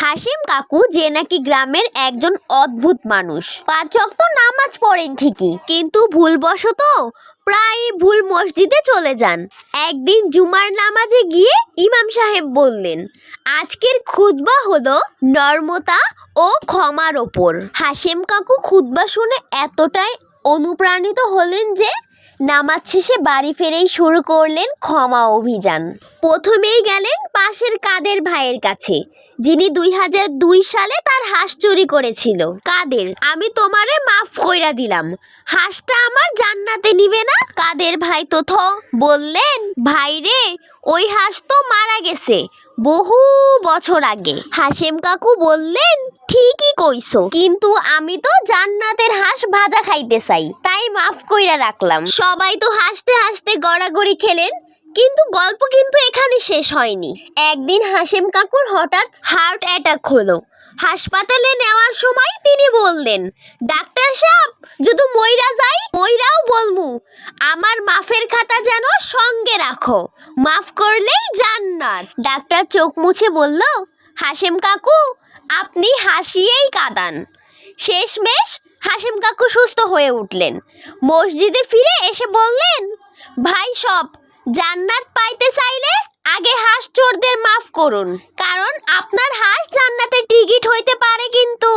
হাসিম কাকু যে নাকি গ্রামের একজন অদ্ভুত মানুষ। 5 ওয়াক্ত নামাজ পড়েন ঠিকই, কিন্তু ভুলবশত প্রায় ভুল মসজিদে চলে যান। একদিন জুমার নামাজে গিয়ে ইমাম সাহেব বললেন, আজকের খুতবা হলো নর্মতা ও ক্ষমার ওপর। হাসিম কাকু খুতবা শুনে এতটাই অনুপ্রাণিত হলেন যে নামাজ শেষে বাড়ি ফিরেই শুরু করলেন ক্ষমা অভিযান। প্রথমেই গেলেন পাশের কাদের ভাইয়ের কাছে, যিনি 2002 সালে তার হাঁস চুরি করেছিল। কাদের, আমি তোমারে মাফ কইরা দিলাম, হাঁসটা আমার জান্নাতে নিবে না? কাদের ভাই তো বললেন, ভাই রে, ওই হাঁস তো মারা গেছে বহু বছর আগে। হাসিম কাকু বললেন, ঠিকই কইছো, কিন্তু আমি তো জান্নাতের হাঁস ভাজা খাইতে চাই, তাই মাফ কইরা রাখলাম। সবাই তো হাসতে হাসতে গড়াগড়ি খেলেন, কিন্তু গল্প কিন্তু এখানে শেষ হয়নি। একদিন হাসিম কাকুর হঠাৎ হার্ট অ্যাটাক হলো। হাসপাতালে নেওয়ার সময় তিনি বললেন, ডাক্তার সাহেব, যদি মইরা যাই মইরাও বলমু, আমার মাফের খাতা যেন সঙ্গে রাখো, মাফ করলেই জান্নাত। ডাক্তার চোখ মুছে বলল, হাসিম কাকু, আপনি হাসিয়েই কাঁদান। শেষমেশ হাসিম কাকু সুস্থ হয়ে উঠলেন। মসজিদে ফিরে এসে বললেন, ভাই সব, জান্নাত পাইতে চাইলে আগে হাঁস চোরদের মাফ করুন, কারণ আপনার হাঁস জান্নাতের টিকিট হইতে পারে কিন্তু।